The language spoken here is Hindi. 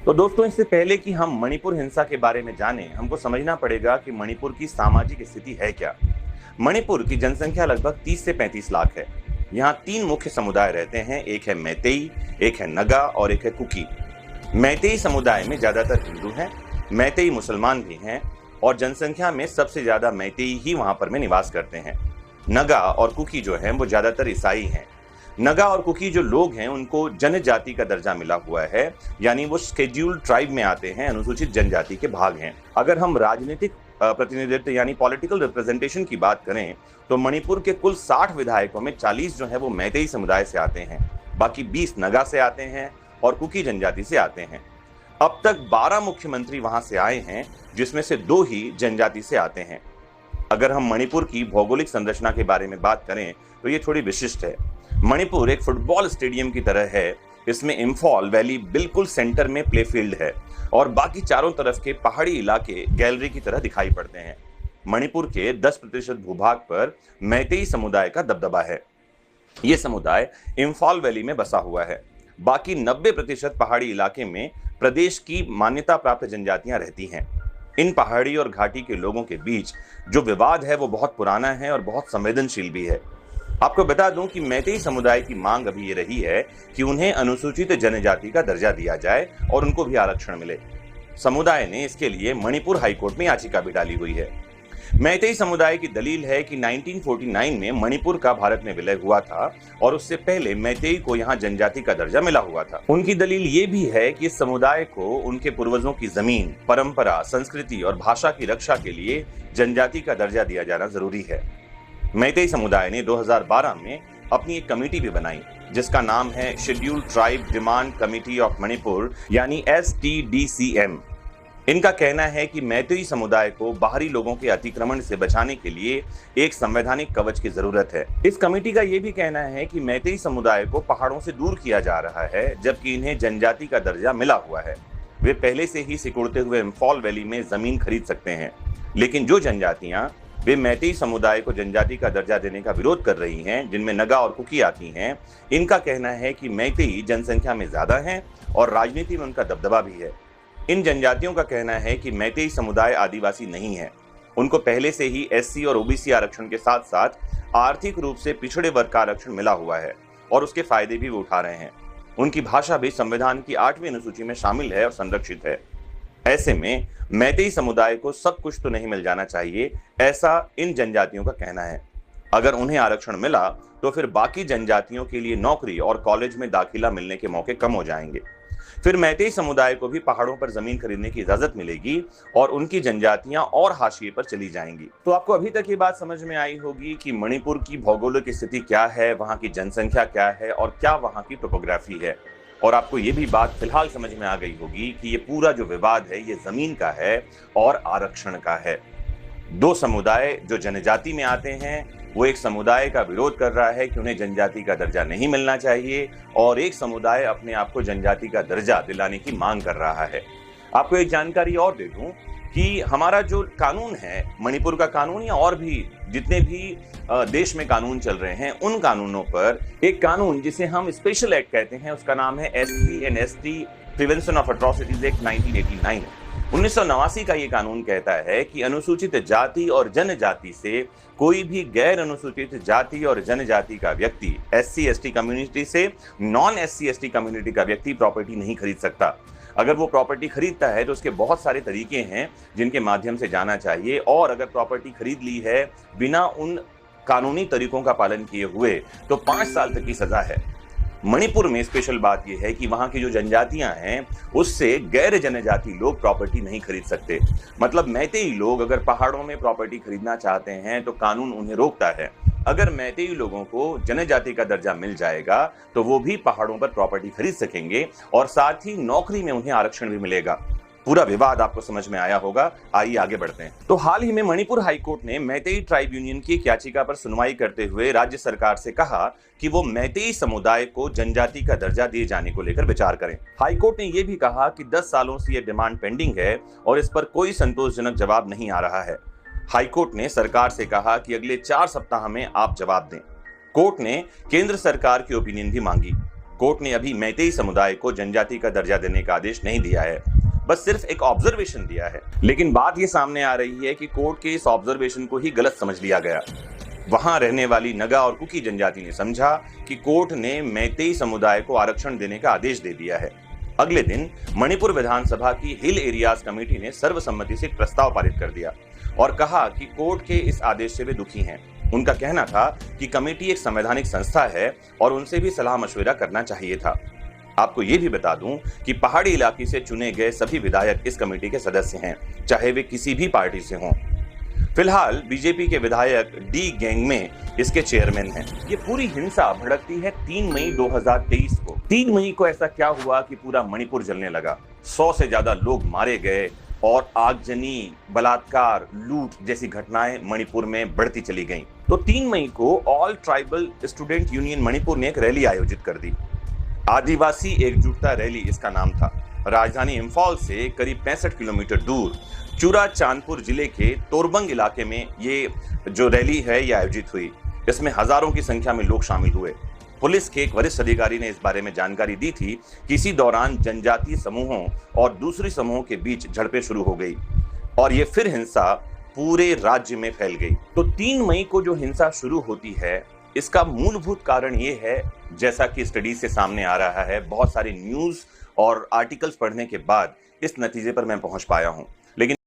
तो दोस्तों, इससे पहले कि हम मणिपुर हिंसा के बारे में जानें, हमको समझना पड़ेगा कि मणिपुर की सामाजिक स्थिति है क्या। मणिपुर की जनसंख्या लगभग 30 से 35 लाख है। यहाँ तीन मुख्य समुदाय रहते हैं, एक है मैतेई, एक है नगा और एक है कुकी। मैतेई समुदाय में ज्यादातर हिंदू हैं, मैतेई मुसलमान भी हैं और जनसंख्या में सबसे ज्यादा मैतेई ही वहां पर में निवास करते हैं। नगा और कुकी जो हैं वो ज्यादातर ईसाई हैं। नगा और कुकी जो लोग हैं उनको जनजाति का दर्जा मिला हुआ है, यानी वो शेड्यूल्ड ट्राइब में आते हैं, अनुसूचित जनजाति के भाग हैं। अगर हम राजनीतिक प्रतिनिधित्व यानी पॉलिटिकल रिप्रेजेंटेशन की बात करें तो मणिपुर के कुल 60 विधायकों में 40 जो है वो मैतेई समुदाय से आते हैं, बाकी 20 नगा से आते हैं और कुकी जनजाति से आते हैं। अब तक 12 मुख्यमंत्री वहां से आए हैं, जिसमें से 2 ही जनजाति से आते हैं। अगर हम मणिपुर की भौगोलिक संरचना के बारे में बात करें तो ये थोड़ी विशिष्ट है। मणिपुर एक फुटबॉल स्टेडियम की तरह है। इसमें इम्फॉल वैली बिल्कुल सेंटर में प्ले फील्ड है और बाकी चारों तरफ के पहाड़ी इलाके गैलरी की तरह दिखाई पड़ते हैं। मणिपुर के 10% भूभाग पर मैतेई समुदाय का दबदबा है। ये समुदाय इम्फॉल वैली में बसा हुआ है। बाकी 90% पहाड़ी इलाके में प्रदेश की मान्यता प्राप्त जनजातियां रहती हैं। इन पहाड़ी और घाटी के लोगों के बीच जो विवाद है वो बहुत पुराना है और बहुत संवेदनशील भी है। आपको बता दूं कि मैतेई समुदाय की मांग अभी ये रही है कि उन्हें अनुसूचित जनजाति का दर्जा दिया जाए और उनको भी आरक्षण मिले। समुदाय ने इसके लिए मणिपुर हाईकोर्ट में याचिका भी डाली हुई है। मैतेई समुदाय की दलील है कि 1949 में मणिपुर का भारत में विलय हुआ था और उससे पहले मैतेई को यहाँ जनजाति का दर्जा मिला हुआ था। उनकी दलील ये भी है कि इस समुदाय को उनके पूर्वजों की जमीन, परंपरा, संस्कृति और भाषा की रक्षा के लिए जनजाति का दर्जा दिया जाना जरूरी है। मैतेई समुदाय ने 2012 में अपनी एक कमेटी भी बनाई जिसका नाम है scheduled tribe demand committee of Manipur यानी STDCM। इनका कहना है कि मैतेई समुदाय को बाहरी लोगों के अतिक्रमण से बचाने के लिए एक संवैधानिक कवच की जरूरत है। इस कमेटी का यह भी कहना है कि मैतेई समुदाय को पहाड़ों से दूर किया जा रहा है जबकि इन्हें जनजाति का दर्जा मिला हुआ है। वे पहले से ही सिकुड़ते हुए इम्फॉल वैली में जमीन खरीद सकते हैं, लेकिन जो जनजातियां वे मैतेई समुदाय को जनजाति का दर्जा देने का विरोध कर रही हैं, जिनमें नगा और कुकी आती हैं, इनका कहना है कि मैतेई जनसंख्या में ज्यादा हैं और राजनीति में उनका दबदबा भी है। इन जनजातियों का कहना है कि मैतेई समुदाय आदिवासी नहीं है। उनको पहले से ही SC और OBC आरक्षण के साथ साथ आर्थिक रूप से पिछड़े वर्ग का आरक्षण मिला हुआ है और उसके फायदे भी वो उठा रहे हैं। उनकी भाषा भी संविधान की 8वीं अनुसूची में शामिल है और संरक्षित है। ऐसे में मैतेई समुदाय को सब कुछ तो नहीं मिल जाना चाहिए, ऐसा इन जनजातियों का कहना है। अगर उन्हें आरक्षण मिला तो फिर बाकी जनजातियों के लिए नौकरी और कॉलेज में दाखिला मिलने के मौके कम हो जाएंगे। फिर मैतेई समुदाय को भी पहाड़ों पर जमीन खरीदने की इजाजत मिलेगी और उनकी जनजातियां और हाशिए पर चली जाएंगी। तो आपको अभी तक ये बात समझ में आई होगी कि मणिपुर की भौगोलिक स्थिति क्या है, वहां की जनसंख्या क्या है और क्या वहां की टोपोग्राफी है। और आपको ये भी बात फिलहाल समझ में आ गई होगी कि ये पूरा जो विवाद है ये जमीन का है और आरक्षण का है। 2 समुदाय जो जनजाति में आते हैं वो एक समुदाय का विरोध कर रहा है कि उन्हें जनजाति का दर्जा नहीं मिलना चाहिए और एक समुदाय अपने आप को जनजाति का दर्जा दिलाने की मांग कर रहा है। आपको एक जानकारी और दे दूं कि हमारा जो कानून है, मणिपुर का कानून या और भी जितने भी देश में कानून चल रहे हैं, उन कानूनों पर एक कानून जिसे हम स्पेशल एक्ट कहते हैं, उसका नाम है SC and ST prevention of atrocities act 1989। 1989 का ये कानून कहता है कि अनुसूचित जाति और जनजाति से कोई भी गैर अनुसूचित जाति और जनजाति का व्यक्ति SC ST कम्युनिटी से नॉन SC ST कम्युनिटी का व्यक्ति प्रॉपर्टी नहीं खरीद सकता। अगर वो प्रॉपर्टी खरीदता है तो उसके बहुत सारे तरीके हैं जिनके माध्यम से जाना चाहिए, और अगर प्रॉपर्टी खरीद ली है बिना उन कानूनी तरीकों का पालन किए हुए तो 5 साल तक की सजा है। मणिपुर में स्पेशल बात यह है कि वहां की जो जनजातियां हैं उससे गैर जनजाति लोग प्रॉपर्टी नहीं खरीद सकते। मतलब मैतेई लोग अगर पहाड़ों में प्रॉपर्टी खरीदना चाहते हैं तो कानून उन्हें रोकता है। अगर मैतेई लोगों को जनजाति का दर्जा मिल जाएगा तो वो भी पहाड़ों पर प्रॉपर्टी खरीद सकेंगे और साथ ही नौकरी में उन्हें आरक्षण भी मिलेगा। पूरा विवाद आपको समझ में आया होगा। आइए आगे बढ़ते हैं। तो हाल ही में मणिपुर हाईकोर्ट ने मैतेई ट्राइब यूनियन की एक याचिका पर सुनवाई करते हुए राज्य सरकार से कहा कि वो मैतेई समुदाय को जनजाति का दर्जा दिए जाने को लेकर विचार करें। हाईकोर्ट ने यह भी कहा कि 10 सालों से यह डिमांड पेंडिंग है और इस पर कोई संतोषजनक जवाब नहीं आ रहा है। हाईकोर्ट ने सरकार से कहा कि अगले 4 सप्ताह में आप जवाब दें। कोर्ट ने केंद्र सरकार की ओपिनियन भी मांगी। कोर्ट ने अभी मैतेई समुदाय को जनजाति का दर्जा देने का आदेश नहीं दिया है, बस सिर्फ एक ऑब्जर्वेशन दिया है। लेकिन बात यह सामने आ रही है कि कोर्ट के इस ऑब्जर्वेशन को ही गलत समझ लिया गया। वहां रहने वाली नगा और कुकी जनजाति ने समझा कि कोर्ट ने मैतेई समुदाय को आरक्षण देने का आदेश दे दिया है। अगले दिन मणिपुर विधानसभा की हिल एरियाज कमेटी ने सर्वसम्मति से एक प्रस्ताव पारित कर दिया और कहा कि कोर्ट के इस आदेश से वे दुखी हैं। उनका कहना था कि कमेटी एक संवैधानिक संस्था है और उनसे भी सलाह मशविरा करना चाहिए था। आपको ये भी बता दूं कि पहाड़ी इलाके से चुने गए सभी विधायक इस कमेटी के सदस्य हैं, चाहे वे किसी भी पार्टी से हों। फिलहाल बीजेपी के विधायक डी गेंगमे इसके चेयरमैन हैं। ये पूरी हिंसा भड़कती है 3 मई 2023 को। 3 मई को ऐसा क्या हुआ कि पूरा मणिपुर जलने लगा। 100 से ज्यादा लोग मारे गए और आगजनी, बलात्कार, लूट जैसी घटनाएं मणिपुर में बढ़ती चली गईं। तो 3 मई को all tribal student union Manipur ने एक रैली आयोजित कर दी। आदिवासी एकजुटता रैली इसका नाम था। राजधानी इंफॉल से करीब 65 किलोमीटर दूर चूरा चांदपुर जिले के तोरबंग इलाके में ये जो रैली है ये आयोजित हुई। इसमें हजारों की संख्या में लोग शामिल हुए। पुलिस के एक वरिष्ठ अधिकारी ने इस बारे में जानकारी दी थी कि इसी दौरान जनजातीय समूहों और दूसरी समूहों के बीच झड़पें शुरू हो गई और ये फिर हिंसा पूरे राज्य में फैल गई। तो 3 मई को जो हिंसा शुरू होती है इसका मूलभूत कारण ये है, जैसा कि स्टडीज से सामने आ रहा है, बहुत सारे न्यूज और आर्टिकल्स पढ़ने के बाद इस नतीजे पर मैं पहुंच पाया हूं। लेकिन